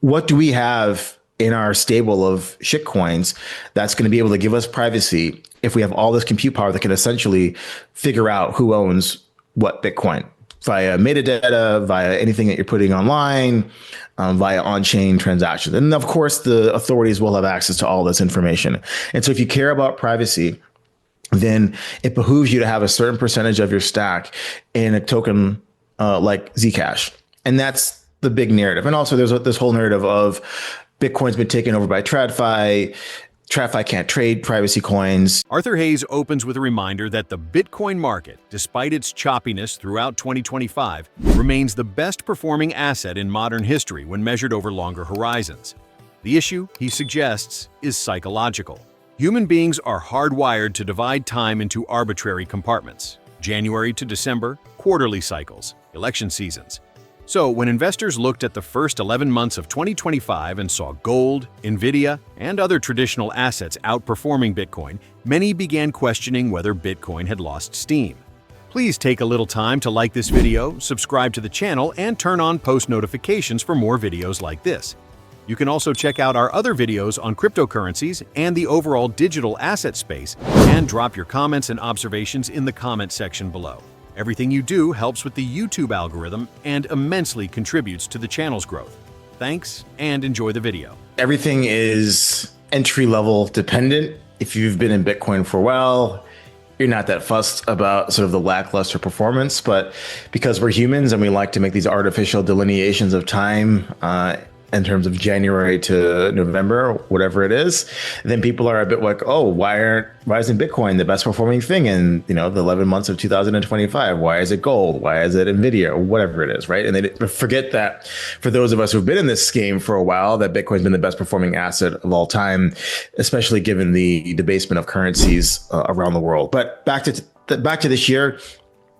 what do we have in our stable of shitcoins that's going to be able to give us privacy if we have all this compute power that can essentially figure out who owns what Bitcoin via metadata, via anything that you're putting online, via on-chain transactions. And of course, the authorities will have access to all this information. And so if you care about privacy, then it behooves you to have a certain percentage of your stack in a token like Zcash. And that's the big narrative. And also there's this whole narrative of Bitcoin's been taken over by TradFi. TradFi can't trade privacy coins. Arthur Hayes opens with a reminder that the Bitcoin market, despite its choppiness throughout 2025, remains the best performing asset in modern history when measured over longer horizons. The issue, he suggests, is psychological. Human beings are hardwired to divide time into arbitrary compartments: January to December, quarterly cycles, election seasons. So when investors looked at the first 11 months of 2025 and saw gold, Nvidia, and other traditional assets outperforming Bitcoin, many began questioning whether Bitcoin had lost steam. Please take a little time to like this video, subscribe to the channel, and turn on post notifications for more videos like this. You can also check out our other videos on cryptocurrencies and the overall digital asset space, and drop your comments and observations in the comment section below. Everything you do helps with the YouTube algorithm and immensely contributes to the channel's growth. Thanks, and enjoy the video. Everything is entry-level dependent. If you've been in Bitcoin for a while, you're not that fussed about sort of the lackluster performance, but because we're humans and we like to make these artificial delineations of time, in terms of January to November, whatever it is, then people are a bit like, oh, why isn't Bitcoin the best performing thing in, the 11 months of 2025? Why is it gold? Why is it Nvidia? Or whatever it is, right? And they forget that for those of us who've been in this game for a while, that Bitcoin's been the best performing asset of all time, especially given the debasement of currencies around the world. But back to this year.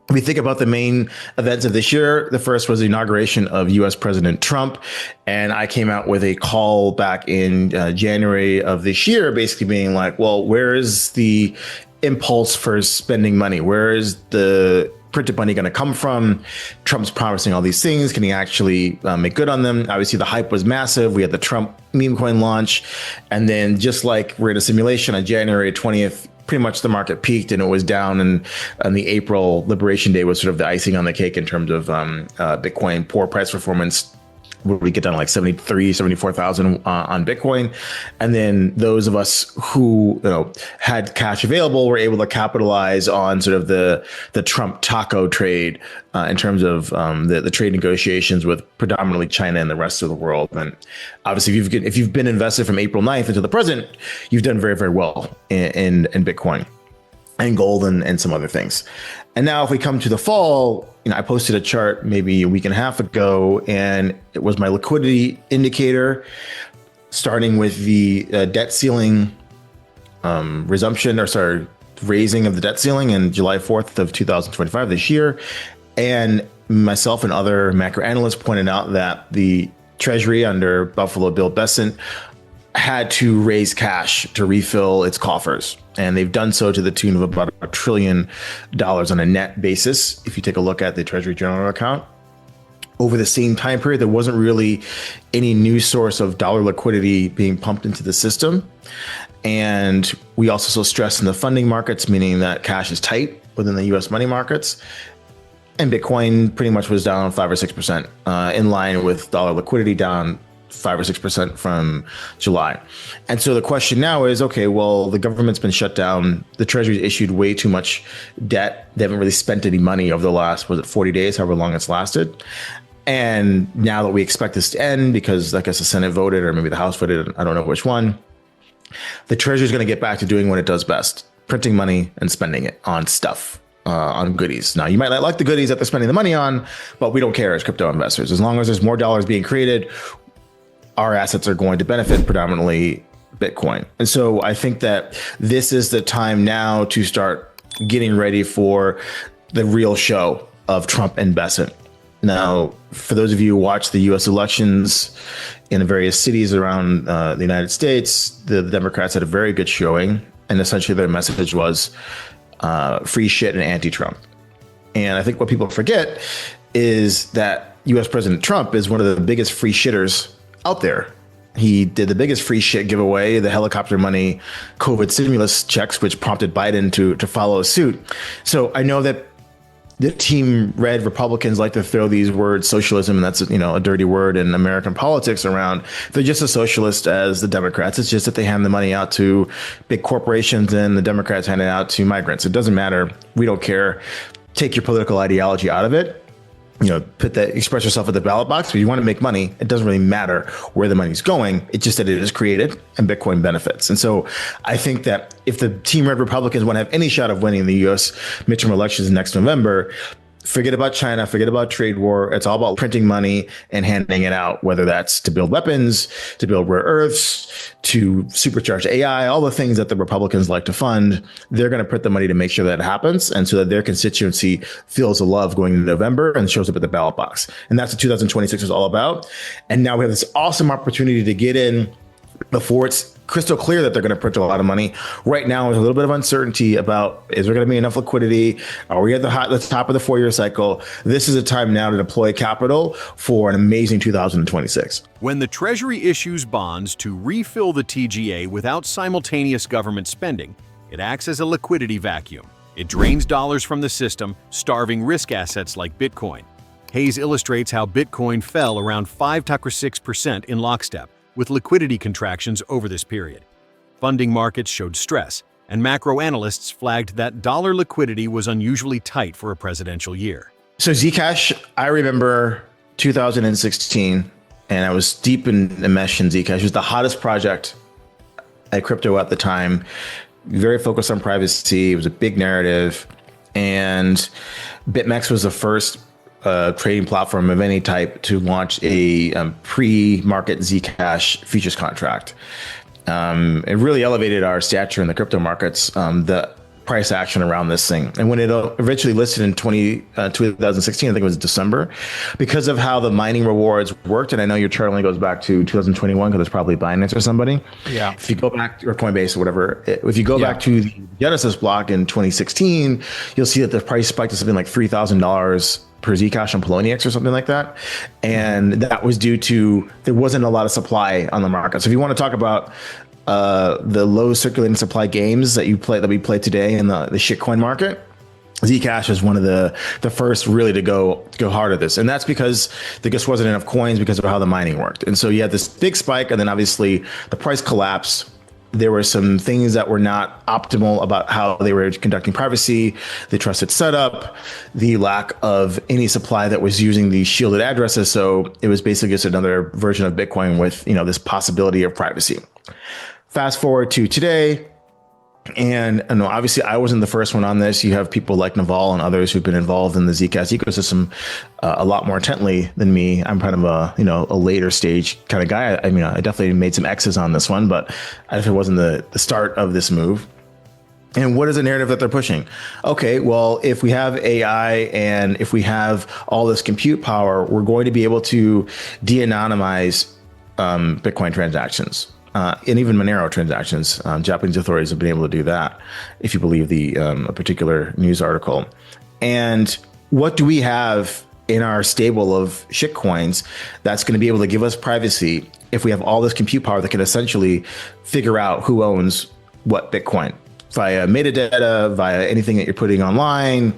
We think about the main events of this year. The first was the inauguration of US President Trump. And I came out with a call back in January of this year, basically being like, well, where is the impulse for spending money? Where is the printed money going to come from? Trump's promising all these things. Can he actually make good on them? Obviously, the hype was massive. We had the Trump meme coin launch. And then just like we're in a simulation on January 20th, pretty much the market peaked and it was down, and the April Liberation Day was sort of the icing on the cake in terms of Bitcoin poor price performance, where we get down to like 73, 74,000 on Bitcoin. And then those of us who had cash available were able to capitalize on sort of the Trump taco trade in terms of the trade negotiations with predominantly China and the rest of the world. And obviously, if you've been invested from April 9th until the present, you've done very, very well in Bitcoin and gold and some other things. And now if we come to the fall, I posted a chart maybe a week and a half ago, and it was my liquidity indicator, starting with the debt ceiling raising of the debt ceiling in July 4th of 2025 this year. And myself and other macro analysts pointed out that the Treasury under Buffalo Bill Bessent had to raise cash to refill its coffers. And they've done so to the tune of about $1 trillion on a net basis. If you take a look at the Treasury General account, over the same time period, there wasn't really any new source of dollar liquidity being pumped into the system. And we also saw stress in the funding markets, meaning that cash is tight within the US money markets. And Bitcoin pretty much was down 5 or 6%, in line with dollar liquidity down 5 or 6% from July. And so the question now is, okay, well, the government's been shut down. The Treasury's issued way too much debt. They haven't really spent any money over the last, 40 days, however long it's lasted. And now that we expect this to end, because I guess the Senate voted, or maybe the House voted, I don't know which one, the Treasury's going to get back to doing what it does best: printing money and spending it on stuff. On goodies. Now, you might not like the goodies that they're spending the money on, but we don't care as crypto investors. As long as there's more dollars being created, our assets are going to benefit, predominantly Bitcoin. And so I think that this is the time now to start getting ready for the real show of Trump and Bessent. Now, for those of you who watch the US elections in the various cities around the United States, the Democrats had a very good showing. And essentially their message was free shit and anti-Trump. And I think what people forget is that US President Trump is one of the biggest free shitters out there. He did the biggest free shit giveaway, the helicopter money COVID stimulus checks, which prompted Biden to follow suit. So I know that the team red Republicans like to throw these words socialism, and that's a dirty word in American politics around. They're just as socialist as the Democrats. It's just that they hand the money out to big corporations and the Democrats hand it out to migrants. It doesn't matter. We don't care. Take your political ideology out of it. Express yourself at the ballot box. If you want to make money, it doesn't really matter where the money's going. It's just that it is created and Bitcoin benefits. And so I think that if the team red Republicans want to have any shot of winning the U.S. midterm elections next November, forget about China, forget about trade war. It's all about printing money and handing it out, whether that's to build weapons, to build rare earths, to supercharge AI, all the things that the Republicans like to fund. They're going to print the money to make sure that happens, and so that their constituency feels the love going into November and shows up at the ballot box. And that's what 2026 is all about. And now we have this awesome opportunity to get in before it's crystal clear that they're going to print a lot of money. Right now, there's a little bit of uncertainty about, is there going to be enough liquidity? Are we at the top of the 4-year cycle? This is a time now to deploy capital for an amazing 2026. When the Treasury issues bonds to refill the TGA without simultaneous government spending, it acts as a liquidity vacuum. It drains dollars from the system, starving risk assets like Bitcoin. Hayes illustrates how Bitcoin fell around 5-6% in lockstep, with liquidity contractions over this period. Funding markets showed stress, and macro analysts flagged that dollar liquidity was unusually tight for a presidential year. So Zcash, I remember 2016, and I was deep enmeshed in Zcash. It was the hottest project at crypto at the time, very focused on privacy. It was a big narrative, and BitMEX was the first trading platform of any type to launch a pre-market Zcash futures contract. It really elevated our stature in the crypto markets, the price action around this thing. And when it eventually listed in 2016, I think it was December, because of how the mining rewards worked, and I know your chart only goes back to 2021 because it's probably Binance or somebody. Yeah. If you go back, or Coinbase or whatever, if you go back to the Genesis block in 2016, you'll see that the price spiked to something like $3,000 per Zcash on Poloniex or something like that. And that was due to, there wasn't a lot of supply on the market. So if you want to talk about the low circulating supply games that we play today in the shitcoin market, Zcash is one of the first really to go hard at this. And that's because there just wasn't enough coins because of how the mining worked. And so you had this big spike, and then obviously the price collapsed. There were some things that were not optimal about how they were conducting privacy, the trusted setup, the lack of any supply that was using these shielded addresses. So it was basically just another version of Bitcoin with, this possibility of privacy. Fast forward to today, and obviously I wasn't the first one on this. You have people like Naval and others who've been involved in the Zcash ecosystem a lot more intently than me. I'm kind of a later stage kind of guy. I mean, I definitely made some X's on this one, but I definitely wasn't the start of this move. And what is the narrative that they're pushing? Okay, well, if we have AI and if we have all this compute power, we're going to be able to de-anonymize Bitcoin transactions. And even Monero transactions. Japanese authorities have been able to do that, if you believe a particular news article. And what do we have in our stable of shitcoins that's going to be able to give us privacy if we have all this compute power that can essentially figure out who owns what Bitcoin via metadata, via anything that you're putting online,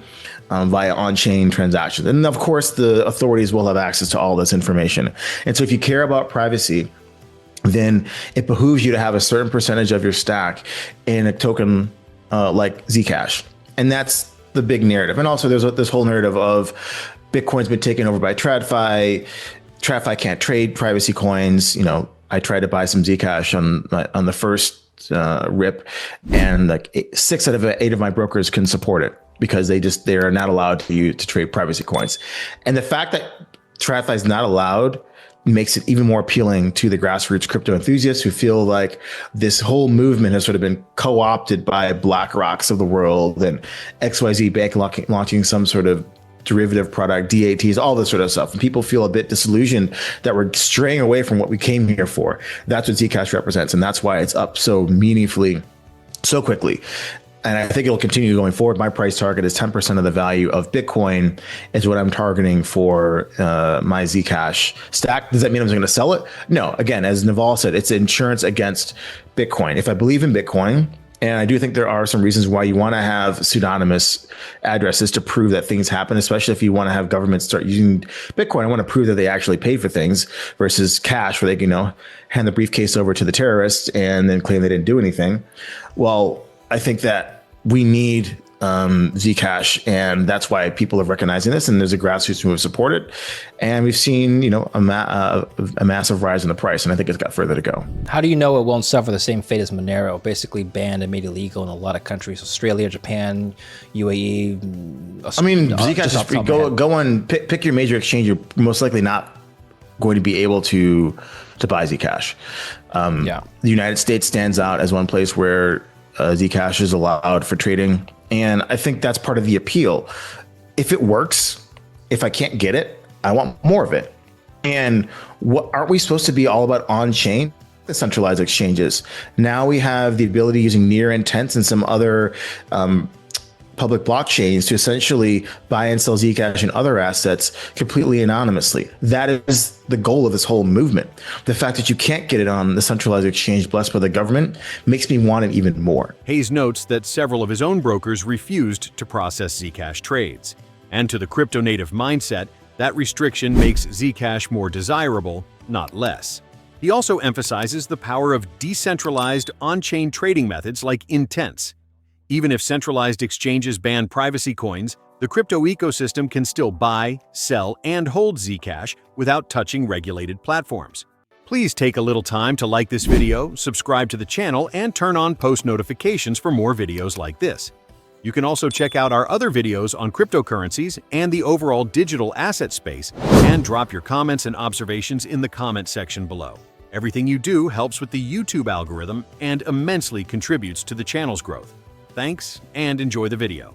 via on-chain transactions. And of course, the authorities will have access to all this information. And so if you care about privacy, then it behooves you to have a certain percentage of your stack in a token like Zcash. And that's the big narrative. And also there's this whole narrative of Bitcoin's been taken over by TradFi. TradFi can't trade privacy coins. I tried to buy some Zcash on the first rip, and like 6 out of 8 of my brokers couldn't support it because they are not allowed to trade privacy coins. And the fact that TradFi is not allowed makes it even more appealing to the grassroots crypto enthusiasts who feel like this whole movement has sort of been co-opted by BlackRocks of the world and XYZ Bank launching some sort of derivative product, DATs, all this sort of stuff. And people feel a bit disillusioned that we're straying away from what we came here for. That's what Zcash represents. And that's why it's up so meaningfully, so quickly. And I think it'll continue going forward. My price target is 10% of the value of Bitcoin is what I'm targeting for my Zcash stack. Does that mean I'm going to sell it? No. Again, as Naval said, it's insurance against Bitcoin. If I believe in Bitcoin, and I do think there are some reasons why you want to have pseudonymous addresses to prove that things happen, especially if you want to have governments start using Bitcoin. I want to prove that they actually paid for things versus cash, where they can, hand the briefcase over to the terrorists and then claim they didn't do anything. Well, I think that we need Zcash, and that's why people are recognizing this, and there's a grassroots movement support it, and we've seen a massive rise in the price, and I think it's got further to go. How do you know it won't suffer the same fate as Monero, basically banned and made illegal in a lot of countries? Australia, Japan, UAE. I mean, Zcash is free. Go on, pick your major exchange. You're most likely not going to be able to buy Zcash. The United States stands out as one place where Zcash is allowed for trading. And I think that's part of the appeal. If it works, if I can't get it, I want more of it. And what aren't we supposed to be all about on-chain? The centralized exchanges. Now we have the ability using near intents and some other public blockchains to essentially buy and sell Zcash and other assets completely anonymously. That is the goal of this whole movement. The fact that you can't get it on the centralized exchange blessed by the government makes me want it even more. Hayes notes that several of his own brokers refused to process Zcash trades. And to the crypto-native mindset, that restriction makes Zcash more desirable, not less. He also emphasizes the power of decentralized on-chain trading methods like intents. Even if centralized exchanges ban privacy coins, the crypto ecosystem can still buy, sell, and hold Zcash without touching regulated platforms. Please take a little time to like this video, subscribe to the channel, and turn on post notifications for more videos like this. You can also check out our other videos on cryptocurrencies and the overall digital asset space, and drop your comments and observations in the comment section below. Everything you do helps with the YouTube algorithm and immensely contributes to the channel's growth. Thanks, and enjoy the video.